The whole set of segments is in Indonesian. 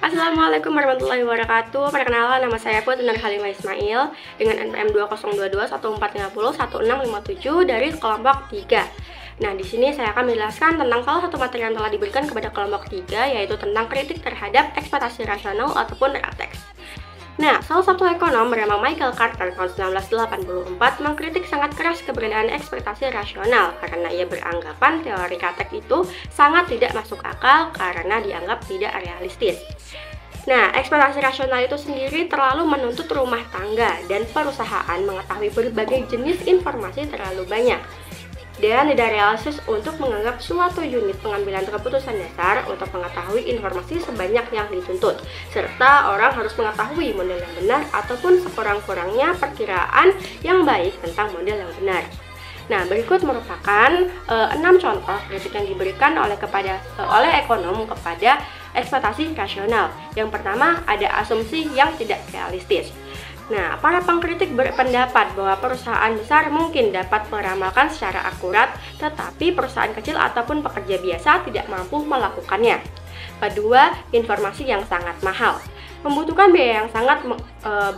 Assalamualaikum warahmatullahi wabarakatuh. Perkenalan, nama saya Putri Halimah Ismail dengan NPM 202214501657 dari kelompok 3. Nah, di sini saya akan menjelaskan tentang salah satu materi yang telah diberikan kepada kelompok 3, yaitu tentang kritik terhadap ekspektasi rasional ataupun rateks. Nah, salah satu ekonom bernama Michael Carter tahun 1984 mengkritik sangat keras keberadaan ekspektasi rasional karena ia beranggapan teori rateks itu sangat tidak masuk akal karena dianggap tidak realistis. Nah, ekspektasi rasional itu sendiri terlalu menuntut rumah tangga dan perusahaan mengetahui berbagai jenis informasi terlalu banyak. Dan tidak realistis untuk menganggap suatu unit pengambilan keputusan dasar untuk mengetahui informasi sebanyak yang dituntut, serta orang harus mengetahui model yang benar ataupun sekurang-kurangnya perkiraan yang baik tentang model yang benar. Nah, berikut merupakan 6 contoh kritik yang diberikan oleh ekonom kepada ekspektasi rasional. Yang pertama, ada asumsi yang tidak realistis. Nah, para pengkritik berpendapat bahwa perusahaan besar mungkin dapat meramalkan secara akurat, tetapi perusahaan kecil ataupun pekerja biasa tidak mampu melakukannya. Kedua, informasi yang sangat mahal. Membutuhkan biaya yang sangat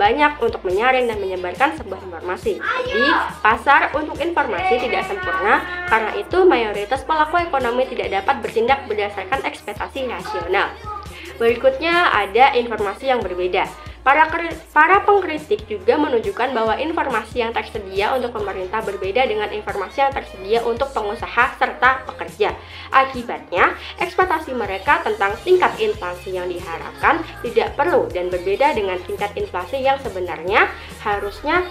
banyak untuk menyaring dan menyebarkan sebuah informasi. Jadi, pasar untuk informasi tidak sempurna, karena itu mayoritas pelaku ekonomi tidak dapat bertindak berdasarkan ekspektasi rasional. Berikutnya ada informasi yang berbeda. Para pengkritik juga menunjukkan bahwa informasi yang tersedia untuk pemerintah berbeda dengan informasi yang tersedia untuk pengusaha serta pekerja. Akibatnya, ekspektasi mereka tentang tingkat inflasi yang diharapkan tidak perlu dan berbeda dengan tingkat inflasi yang sebenarnya harusnya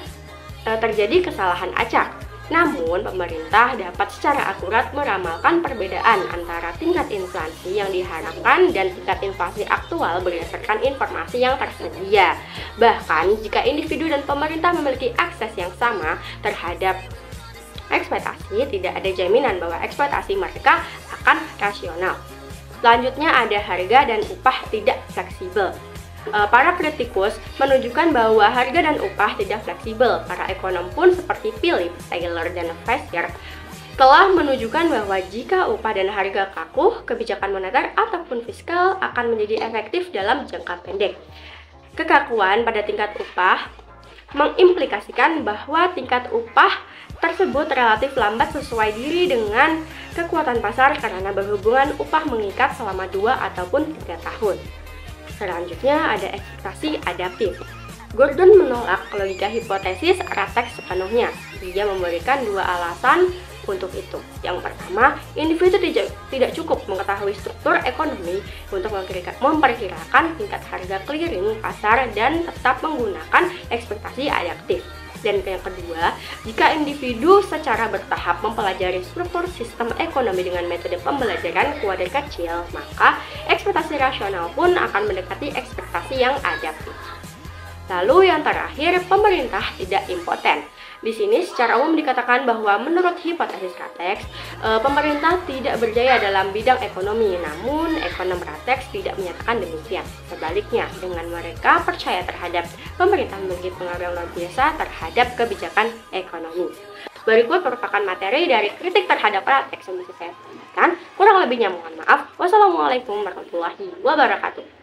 terjadi kesalahan acak. Namun, pemerintah dapat secara akurat meramalkan perbedaan antara tingkat inflasi yang diharapkan dan tingkat inflasi aktual berdasarkan informasi yang tersedia. Bahkan, jika individu dan pemerintah memiliki akses yang sama terhadap ekspektasi, tidak ada jaminan bahwa ekspektasi mereka akan rasional. Selanjutnya ada harga dan upah tidak fleksibel. Para kritikus menunjukkan bahwa harga dan upah tidak fleksibel. Para ekonom pun seperti Philip, Taylor, dan Fisher telah menunjukkan bahwa jika upah dan harga kaku, kebijakan moneter ataupun fiskal akan menjadi efektif dalam jangka pendek. Kekakuan pada tingkat upah mengimplikasikan bahwa tingkat upah tersebut relatif lambat sesuai diri dengan kekuatan pasar karena berhubungan upah mengikat selama 2 ataupun 3 tahun. Selanjutnya ada ekspektasi adaptif. Gordon menolak logika hipotesis rateks sepenuhnya. Dia memberikan 2 alasan untuk itu. Yang pertama, individu tidak cukup mengetahui struktur ekonomi untuk memperkirakan tingkat harga clearing pasar dan tetap menggunakan ekspektasi adaptif. Dan yang kedua, jika individu secara bertahap mempelajari struktur sistem ekonomi dengan metode pembelajaran kuadrat kecil, maka ekspektasi rasional pun akan mendekati ekspektasi yang adaptif. Lalu yang terakhir, pemerintah tidak impoten. Di sini secara umum dikatakan bahwa menurut hipotesis rateks, pemerintah tidak berjaya dalam bidang ekonomi, namun ekonom rateks tidak menyatakan demikian. Sebaliknya, dengan mereka percaya terhadap pemerintah memiliki pengaruh yang luar biasa terhadap kebijakan ekonomi. Berikut merupakan materi dari kritik terhadap rateks yang bisa saya sampaikan. Kurang lebihnya mohon maaf. Wassalamualaikum warahmatullahi wabarakatuh.